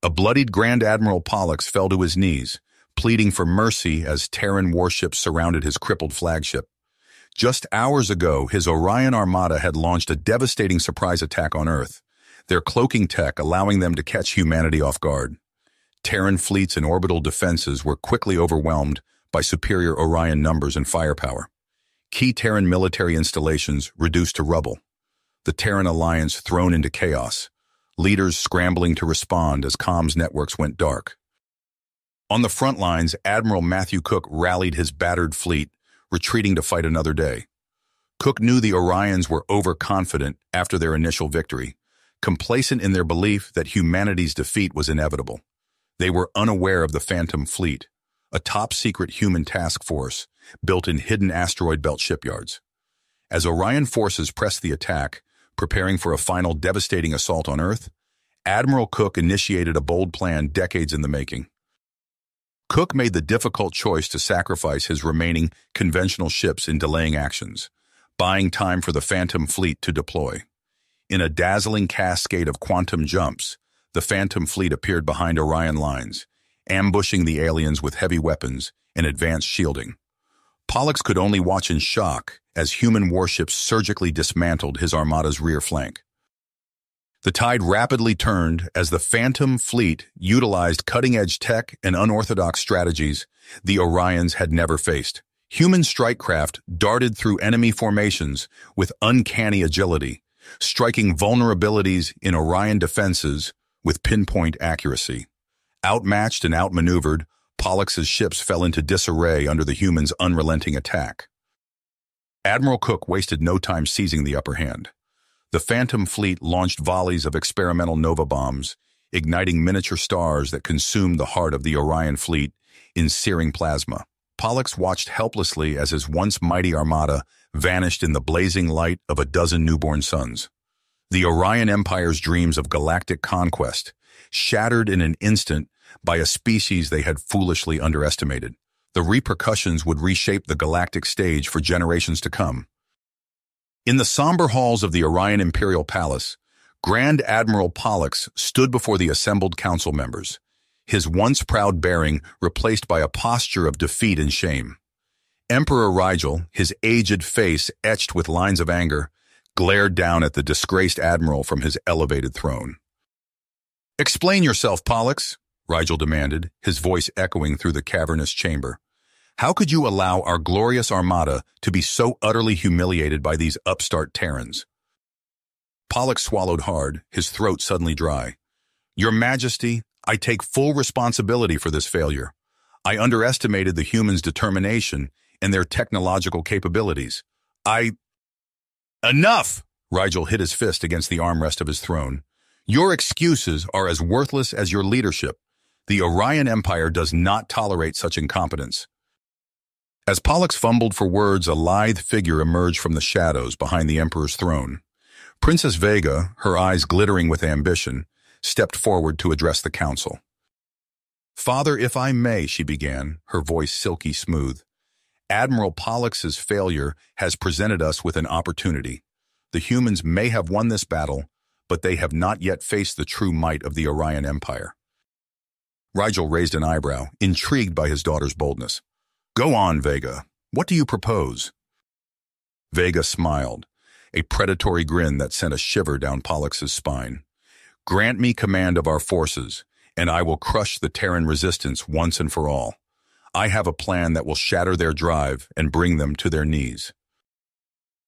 A bloodied Grand Admiral Pollux fell to his knees, pleading for mercy as Terran warships surrounded his crippled flagship. Just hours ago, his Orion Armada had launched a devastating surprise attack on Earth, their cloaking tech allowing them to catch humanity off guard. Terran fleets and orbital defenses were quickly overwhelmed by superior Orion numbers and firepower. Key Terran military installations reduced to rubble. The Terran alliance thrown into chaos, leaders scrambling to respond as comms networks went dark. On the front lines, Admiral Matthew Cook rallied his battered fleet, retreating to fight another day. Cook knew the Orions were overconfident after their initial victory, complacent in their belief that humanity's defeat was inevitable. They were unaware of the Phantom Fleet, a top-secret human task force built in hidden asteroid belt shipyards. As Orion forces pressed the attack, preparing for a final devastating assault on Earth, Admiral Cook initiated a bold plan decades in the making. Cook made the difficult choice to sacrifice his remaining conventional ships in delaying actions, buying time for the Phantom Fleet to deploy. In a dazzling cascade of quantum jumps, the Phantom Fleet appeared behind Orion lines, ambushing the aliens with heavy weapons and advanced shielding. Pollux could only watch in shock as human warships surgically dismantled his armada's rear flank. The tide rapidly turned as the Phantom Fleet utilized cutting-edge tech and unorthodox strategies the Orions had never faced. Human strike craft darted through enemy formations with uncanny agility, striking vulnerabilities in Orion defenses with pinpoint accuracy. Outmatched and outmaneuvered, Pollux's ships fell into disarray under the humans' unrelenting attack. Admiral Cook wasted no time seizing the upper hand. The Phantom Fleet launched volleys of experimental nova bombs, igniting miniature stars that consumed the heart of the Orion fleet in searing plasma. Pollux watched helplessly as his once mighty armada vanished in the blazing light of a dozen newborn suns. The Orion Empire's dreams of galactic conquest shattered in an instant by a species they had foolishly underestimated. The repercussions would reshape the galactic stage for generations to come. In the somber halls of the Orion Imperial Palace, Grand Admiral Pollux stood before the assembled council members, his once proud bearing replaced by a posture of defeat and shame. Emperor Rigel, his aged face etched with lines of anger, glared down at the disgraced admiral from his elevated throne. "Explain yourself, Pollux," Rigel demanded, his voice echoing through the cavernous chamber. "How could you allow our glorious armada to be so utterly humiliated by these upstart Terrans?" Pollux swallowed hard, his throat suddenly dry. "Your Majesty, I take full responsibility for this failure. I underestimated the humans' determination and their technological capabilities. Enough!" Rigel hit his fist against the armrest of his throne. "Your excuses are as worthless as your leadership. The Orion Empire does not tolerate such incompetence." As Pollux fumbled for words, a lithe figure emerged from the shadows behind the Emperor's throne. Princess Vega, her eyes glittering with ambition, stepped forward to address the council. "Father, if I may," she began, her voice silky smooth. "Admiral Pollux's failure has presented us with an opportunity. The humans may have won this battle, but they have not yet faced the true might of the Orion Empire." Rigel raised an eyebrow, intrigued by his daughter's boldness. "Go on, Vega. What do you propose?" Vega smiled, a predatory grin that sent a shiver down Pollux's spine. "Grant me command of our forces, and I will crush the Terran resistance once and for all. I have a plan that will shatter their drive and bring them to their knees."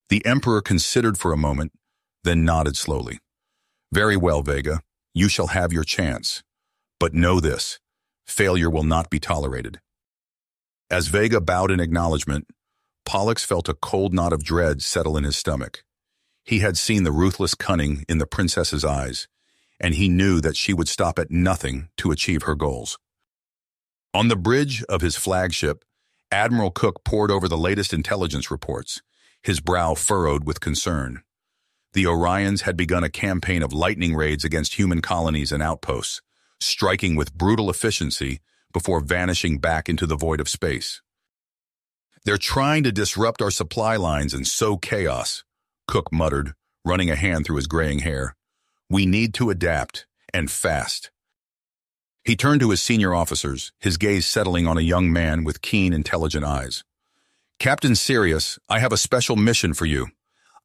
The Emperor considered for a moment, then nodded slowly. "Very well, Vega. You shall have your chance. But know this, failure will not be tolerated." As Vega bowed in acknowledgement, Pollux felt a cold knot of dread settle in his stomach. He had seen the ruthless cunning in the princess's eyes, and he knew that she would stop at nothing to achieve her goals. On the bridge of his flagship, Admiral Cook pored over the latest intelligence reports, his brow furrowed with concern. The Orions had begun a campaign of lightning raids against human colonies and outposts, striking with brutal efficiency before vanishing back into the void of space. "They're trying to disrupt our supply lines and sow chaos," Cook muttered, running a hand through his graying hair. "We need to adapt, and fast." He turned to his senior officers, his gaze settling on a young man with keen, intelligent eyes. "Captain Sirius, I have a special mission for you.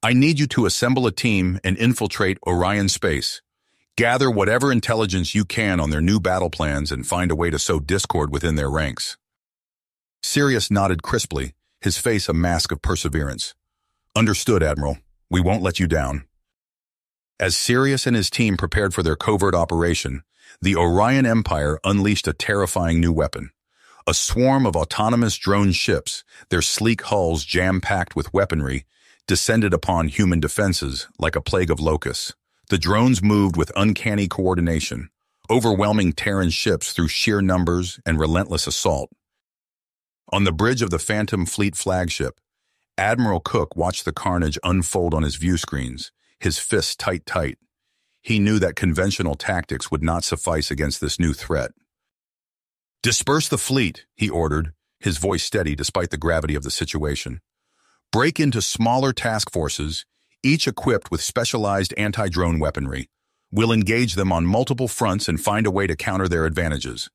I need you to assemble a team and infiltrate Orion space. Gather whatever intelligence you can on their new battle plans and find a way to sow discord within their ranks." Sirius nodded crisply, his face a mask of perseverance. "Understood, Admiral. We won't let you down." As Sirius and his team prepared for their covert operation, the Orion Empire unleashed a terrifying new weapon. A swarm of autonomous drone ships, their sleek hulls jam-packed with weaponry, descended upon human defenses like a plague of locusts. The drones moved with uncanny coordination, overwhelming Terran ships through sheer numbers and relentless assault. On the bridge of the Phantom Fleet flagship, Admiral Cook watched the carnage unfold on his view screens, his fists tight. He knew that conventional tactics would not suffice against this new threat. "Disperse the fleet," he ordered, his voice steady despite the gravity of the situation. "Break into smaller task forces, each equipped with specialized anti-drone weaponry. We'll engage them on multiple fronts and find a way to counter their advantages."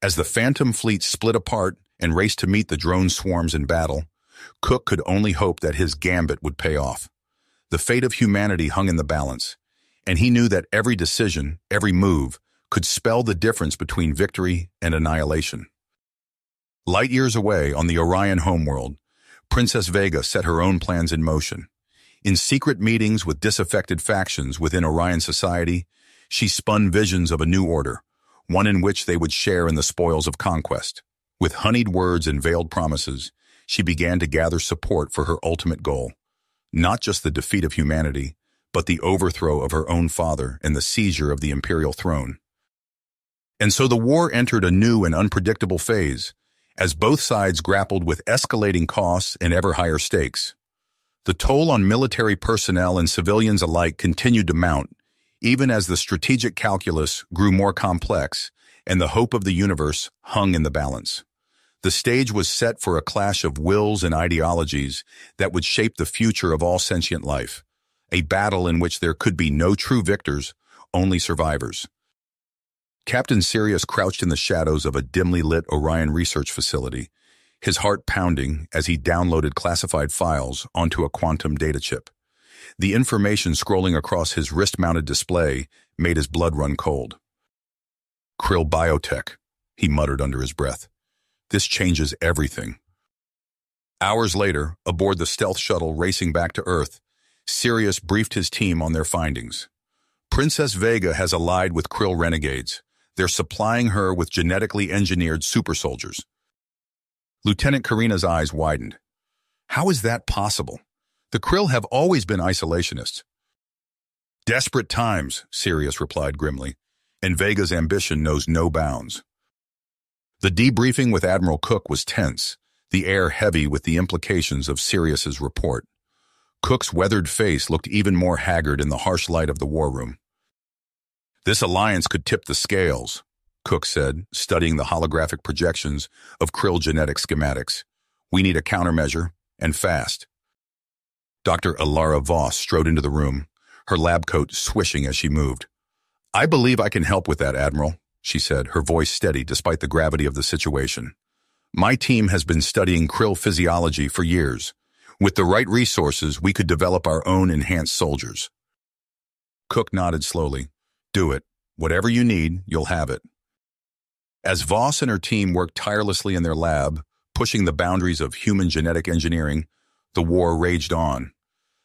As the Phantom Fleet split apart and raced to meet the drone swarms in battle, Cook could only hope that his gambit would pay off. The fate of humanity hung in the balance, and he knew that every decision, every move, could spell the difference between victory and annihilation. Light years away on the Orion homeworld, Princess Vega set her own plans in motion. In secret meetings with disaffected factions within Orion society, she spun visions of a new order, one in which they would share in the spoils of conquest. With honeyed words and veiled promises, she began to gather support for her ultimate goal, not just the defeat of humanity, but the overthrow of her own father and the seizure of the imperial throne. And so the war entered a new and unpredictable phase, as both sides grappled with escalating costs and ever higher stakes. The toll on military personnel and civilians alike continued to mount, even as the strategic calculus grew more complex and the hope of the universe hung in the balance. The stage was set for a clash of wills and ideologies that would shape the future of all sentient life, a battle in which there could be no true victors, only survivors. Captain Sirius crouched in the shadows of a dimly lit Orion research facility, his heart pounding as he downloaded classified files onto a quantum data chip. The information scrolling across his wrist-mounted display made his blood run cold. "Krill Biotech," he muttered under his breath. "This changes everything." Hours later, aboard the stealth shuttle racing back to Earth, Sirius briefed his team on their findings. Princess Vega has allied with Krill renegades. They're supplying her with genetically engineered super soldiers. Lieutenant Karina's eyes widened. How is that possible? The Krill have always been isolationists. "Desperate times," Sirius replied grimly, "and Vega's ambition knows no bounds." The debriefing with Admiral Cook was tense, the air heavy with the implications of Sirius's report. Cook's weathered face looked even more haggard in the harsh light of the war room. "This alliance could tip the scales," Cook said, studying the holographic projections of Krill genetic schematics. "We need a countermeasure, and fast." Dr. Alara Voss strode into the room, her lab coat swishing as she moved. "I believe I can help with that, Admiral," she said, her voice steady despite the gravity of the situation. "My team has been studying Krill physiology for years. With the right resources, we could develop our own enhanced soldiers." Cook nodded slowly. "Do it. Whatever you need, you'll have it." As Voss and her team worked tirelessly in their lab, pushing the boundaries of human genetic engineering, the war raged on.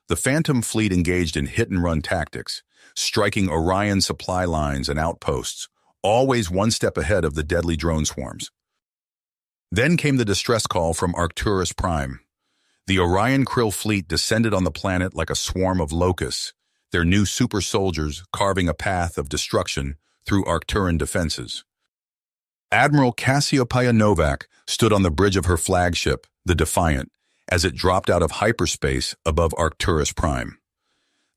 The Phantom Fleet engaged in hit-and-run tactics, striking Orion supply lines and outposts, always one step ahead of the deadly drone swarms. Then came the distress call from Arcturus Prime. The Orion Krill fleet descended on the planet like a swarm of locusts, their new super soldiers carving a path of destruction through Arcturan defenses. Admiral Cassiopeia Novak stood on the bridge of her flagship, the Defiant, as it dropped out of hyperspace above Arcturus Prime.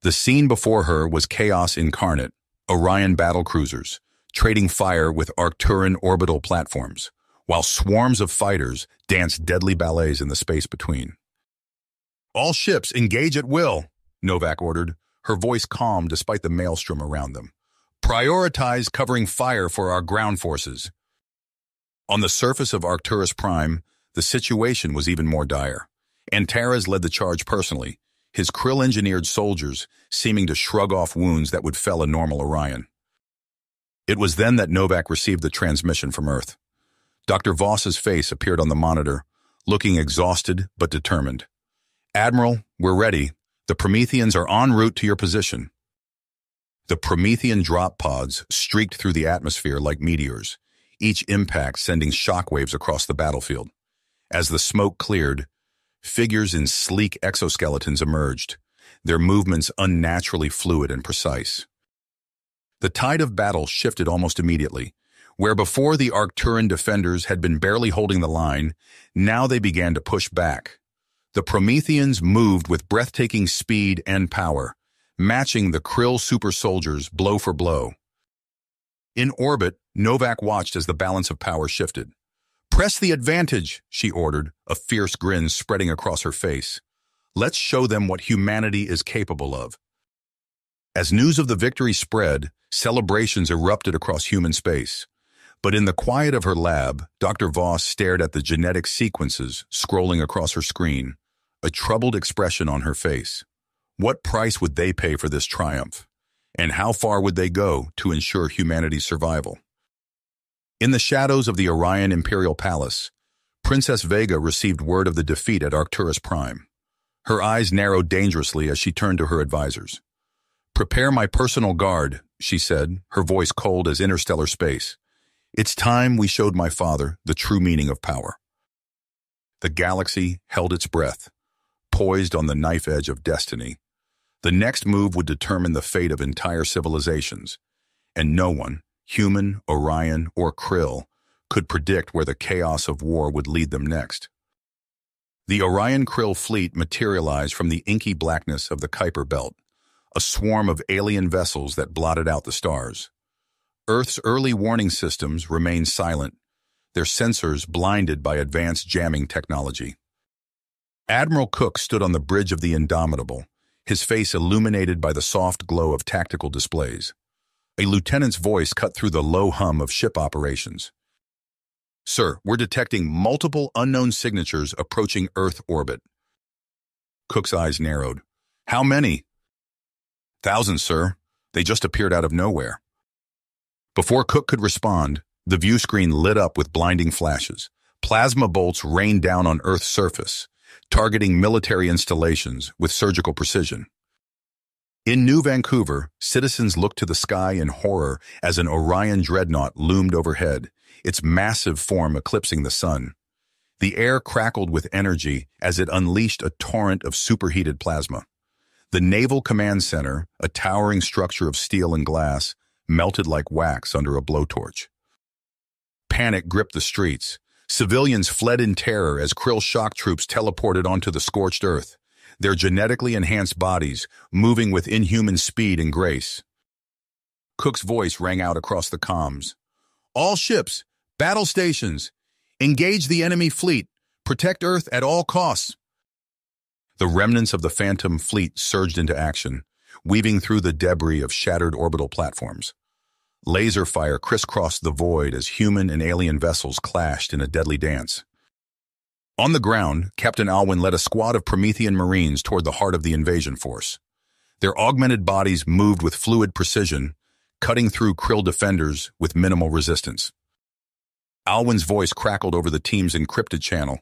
The scene before her was chaos incarnate, Orion battlecruisers, trading fire with Arcturan orbital platforms, while swarms of fighters danced deadly ballets in the space between. "All ships engage at will," Novak ordered, her voice calm despite the maelstrom around them. Prioritize covering fire for our ground forces. On the surface of Arcturus Prime, the situation was even more dire. Antares led the charge personally, his krill-engineered soldiers seeming to shrug off wounds that would fell a normal Orion. It was then that Novak received the transmission from Earth. Dr. Voss's face appeared on the monitor, looking exhausted but determined. "Admiral, we're ready. The Prometheans are en route to your position." The Promethean drop pods streaked through the atmosphere like meteors, each impact sending shockwaves across the battlefield. As the smoke cleared, figures in sleek exoskeletons emerged, their movements unnaturally fluid and precise. The tide of battle shifted almost immediately. Where before the Arcturan defenders had been barely holding the line, now they began to push back. The Prometheans moved with breathtaking speed and power, matching the Krill super soldiers blow for blow. In orbit, Novak watched as the balance of power shifted. "Press the advantage," she ordered, a fierce grin spreading across her face. "Let's show them what humanity is capable of." As news of the victory spread, celebrations erupted across human space. But in the quiet of her lab, Dr. Voss stared at the genetic sequences scrolling across her screen, a troubled expression on her face. What price would they pay for this triumph? And how far would they go to ensure humanity's survival? In the shadows of the Orion Imperial Palace, Princess Vega received word of the defeat at Arcturus Prime. Her eyes narrowed dangerously as she turned to her advisors. "Prepare my personal guard," she said, her voice cold as interstellar space. "It's time we showed my father the true meaning of power." The galaxy held its breath, poised on the knife edge of destiny. The next move would determine the fate of entire civilizations, and no one, human, Orion, or Krill, could predict where the chaos of war would lead them next. The Orion Krill fleet materialized from the inky blackness of the Kuiper Belt, a swarm of alien vessels that blotted out the stars. Earth's early warning systems remained silent, their sensors blinded by advanced jamming technology. Admiral Cook stood on the bridge of the Indomitable, his face illuminated by the soft glow of tactical displays. A lieutenant's voice cut through the low hum of ship operations. "Sir, we're detecting multiple unknown signatures approaching Earth orbit." Cook's eyes narrowed. "How many?" "Thousands, sir. They just appeared out of nowhere." Before Cook could respond, the view screen lit up with blinding flashes. Plasma bolts rained down on Earth's surface, targeting military installations with surgical precision. In New Vancouver, citizens looked to the sky in horror as an Orion dreadnought loomed overhead, its massive form eclipsing the sun. The air crackled with energy as it unleashed a torrent of superheated plasma. The Naval Command Center, a towering structure of steel and glass, melted like wax under a blowtorch. Panic gripped the streets. Civilians fled in terror as Krill shock troops teleported onto the scorched earth, their genetically enhanced bodies moving with inhuman speed and grace. Cook's voice rang out across the comms. "All ships, battle stations, engage the enemy fleet, protect Earth at all costs." The remnants of the Phantom fleet surged into action, weaving through the debris of shattered orbital platforms. Laser fire crisscrossed the void as human and alien vessels clashed in a deadly dance. On the ground, Captain Alwyn led a squad of Promethean Marines toward the heart of the invasion force. Their augmented bodies moved with fluid precision, cutting through Krill defenders with minimal resistance. Alwyn's voice crackled over the team's encrypted channel.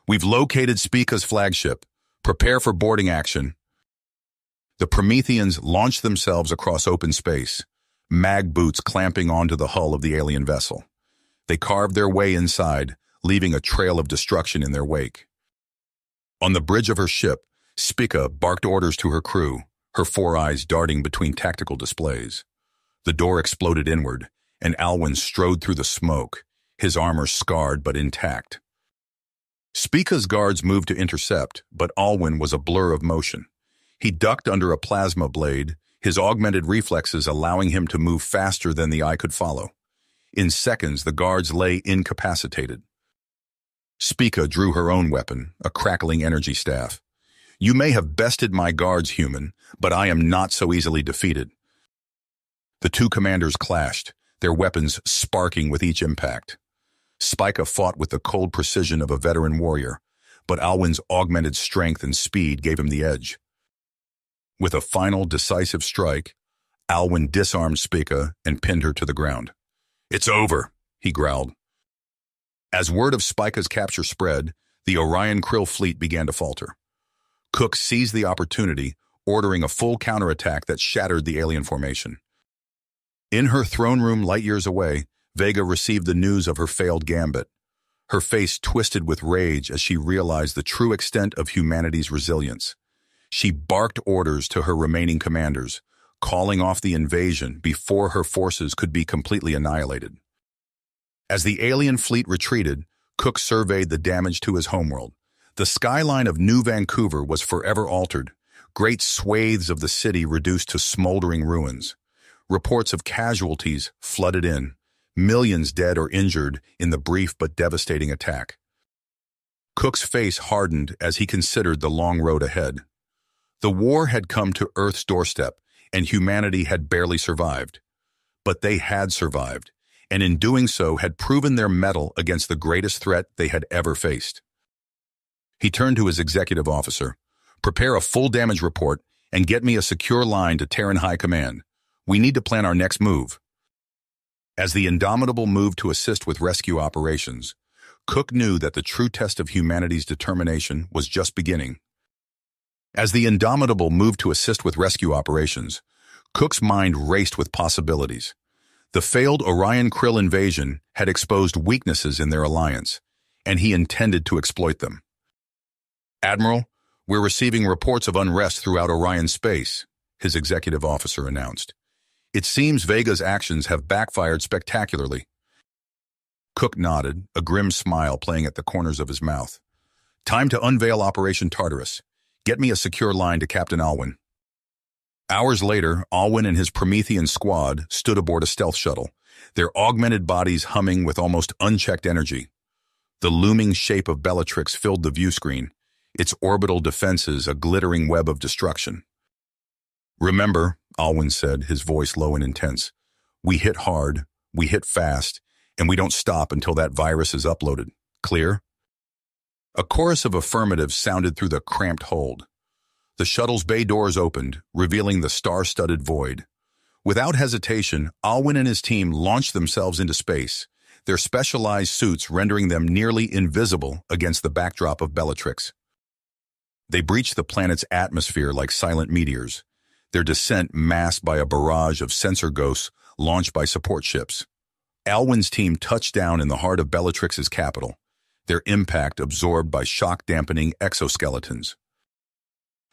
"We've located Spica's flagship. Prepare for boarding action." The Prometheans launched themselves across open space, mag boots clamping onto the hull of the alien vessel. They carved their way inside, leaving a trail of destruction in their wake. On the bridge of her ship, Spica barked orders to her crew, her four eyes darting between tactical displays. The door exploded inward, and Alwyn strode through the smoke, his armor scarred but intact. Spica's guards moved to intercept, but Alwyn was a blur of motion. He ducked under a plasma blade, his augmented reflexes allowing him to move faster than the eye could follow. In seconds, the guards lay incapacitated. Spica drew her own weapon, a crackling energy staff. "You may have bested my guards, human, but I am not so easily defeated." The two commanders clashed, their weapons sparking with each impact. Spica fought with the cold precision of a veteran warrior, but Alwyn's augmented strength and speed gave him the edge. With a final, decisive strike, Alwyn disarmed Spica and pinned her to the ground. "It's over," he growled. As word of Spica's capture spread, the Orion Krill fleet began to falter. Cook seized the opportunity, ordering a full counterattack that shattered the alien formation. In her throne room light years away, Vega received the news of her failed gambit. Her face twisted with rage as she realized the true extent of humanity's resilience. She barked orders to her remaining commanders, calling off the invasion before her forces could be completely annihilated. As the alien fleet retreated, Cook surveyed the damage to his homeworld. The skyline of New Vancouver was forever altered, great swathes of the city reduced to smoldering ruins. Reports of casualties flooded in, millions dead or injured in the brief but devastating attack. Cook's face hardened as he considered the long road ahead. The war had come to Earth's doorstep, and humanity had barely survived. But they had survived, and in doing so had proven their mettle against the greatest threat they had ever faced. He turned to his executive officer. "Prepare a full damage report and get me a secure line to Terran High Command. We need to plan our next move." As the Indomitable moved to assist with rescue operations, Cook knew that the true test of humanity's determination was just beginning. As the Indomitable moved to assist with rescue operations, Cook's mind raced with possibilities. The failed Orion Krill invasion had exposed weaknesses in their alliance, and he intended to exploit them. "Admiral, we're receiving reports of unrest throughout Orion space," his executive officer announced. "It seems Vega's actions have backfired spectacularly." Cook nodded, a grim smile playing at the corners of his mouth. "Time to unveil Operation Tartarus. Get me a secure line to Captain Alwyn." Hours later, Alwyn and his Promethean squad stood aboard a stealth shuttle, their augmented bodies humming with almost unchecked energy. The looming shape of Bellatrix filled the viewscreen, its orbital defenses a glittering web of destruction. "Remember," Alwyn said, his voice low and intense, "we hit hard, we hit fast, and we don't stop until that virus is uploaded. Clear?" A chorus of affirmatives sounded through the cramped hold. The shuttle's bay doors opened, revealing the star-studded void. Without hesitation, Alwyn and his team launched themselves into space, their specialized suits rendering them nearly invisible against the backdrop of Bellatrix. They breached the planet's atmosphere like silent meteors, their descent masked by a barrage of sensor ghosts launched by support ships. Alwyn's team touched down in the heart of Bellatrix's capital, their impact absorbed by shock-dampening exoskeletons.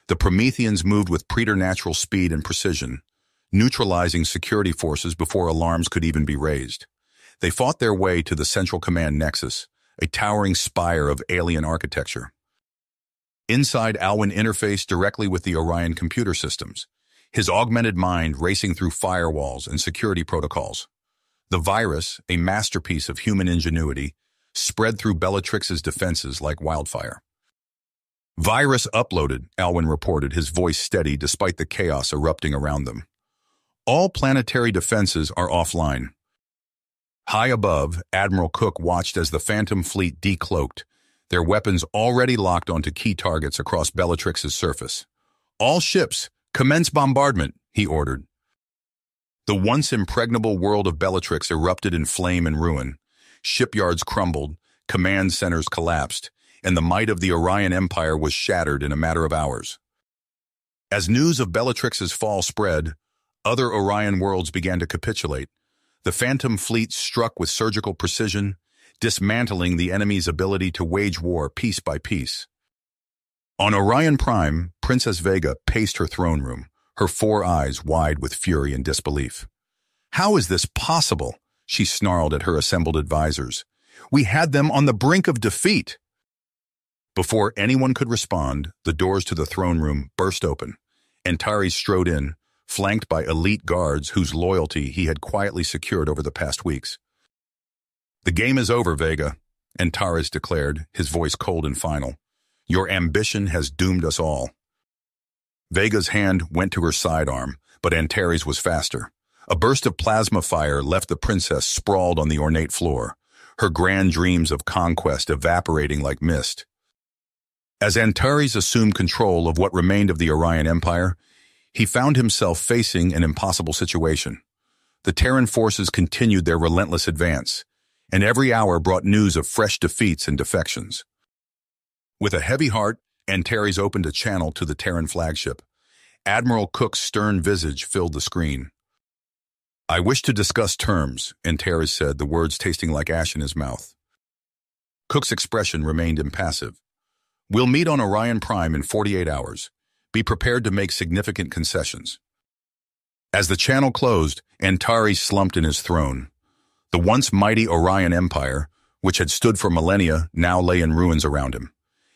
The Prometheans moved with preternatural speed and precision, neutralizing security forces before alarms could even be raised. They fought their way to the Central Command Nexus, a towering spire of alien architecture. Inside, Alwyn interfaced directly with the Orion computer systems, his augmented mind racing through firewalls and security protocols. The virus, a masterpiece of human ingenuity, spread through Bellatrix's defenses like wildfire. "Virus uploaded," Alwyn reported, his voice steady despite the chaos erupting around them. "All planetary defenses are offline." High above, Admiral Cook watched as the Phantom fleet decloaked, their weapons already locked onto key targets across Bellatrix's surface. "All ships, commence bombardment," he ordered. The once impregnable world of Bellatrix erupted in flame and ruin. Shipyards crumbled, command centers collapsed, and the might of the Orion Empire was shattered in a matter of hours. As news of Bellatrix's fall spread, other Orion worlds began to capitulate. The Phantom fleet struck with surgical precision, dismantling the enemy's ability to wage war piece by piece. On Orion Prime, Princess Vega paced her throne room, her four eyes wide with fury and disbelief. "How is this possible?" she snarled at her assembled advisors. "We had them on the brink of defeat." Before anyone could respond, the doors to the throne room burst open. Antares strode in, flanked by elite guards whose loyalty he had quietly secured over the past weeks. "The game is over, Vega," Antares declared, his voice cold and final. "Your ambition has doomed us all." Vega's hand went to her sidearm, but Antares was faster. A burst of plasma fire left the princess sprawled on the ornate floor, her grand dreams of conquest evaporating like mist. As Antares assumed control of what remained of the Orion Empire, he found himself facing an impossible situation. The Terran forces continued their relentless advance, and every hour brought news of fresh defeats and defections. With a heavy heart, Antares opened a channel to the Terran flagship. Admiral Cook's stern visage filled the screen. "I wish to discuss terms," Antares said, the words tasting like ash in his mouth. Cook's expression remained impassive. "We'll meet on Orion Prime in 48 hours. Be prepared to make significant concessions." As the channel closed, Antares slumped in his throne. The once mighty Orion Empire, which had stood for millennia, now lay in ruins around him.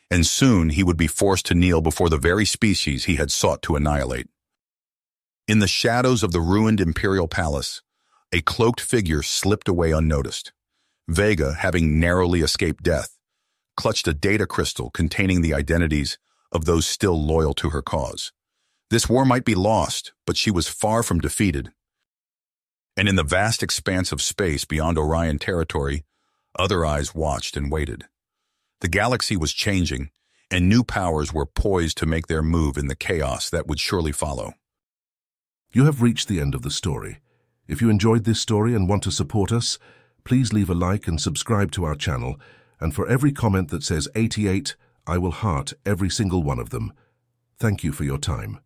And soon he would be forced to kneel before the very species he had sought to annihilate. In the shadows of the ruined imperial palace, a cloaked figure slipped away unnoticed. Vega, having narrowly escaped death, clutched a data crystal containing the identities of those still loyal to her cause. This war might be lost, but she was far from defeated. And in the vast expanse of space beyond Orion territory, other eyes watched and waited. The galaxy was changing, and new powers were poised to make their move in the chaos that would surely follow. You have reached the end of the story. If you enjoyed this story and want to support us, please leave a like and subscribe to our channel, and for every comment that says 88, I will heart every single one of them. Thank you for your time.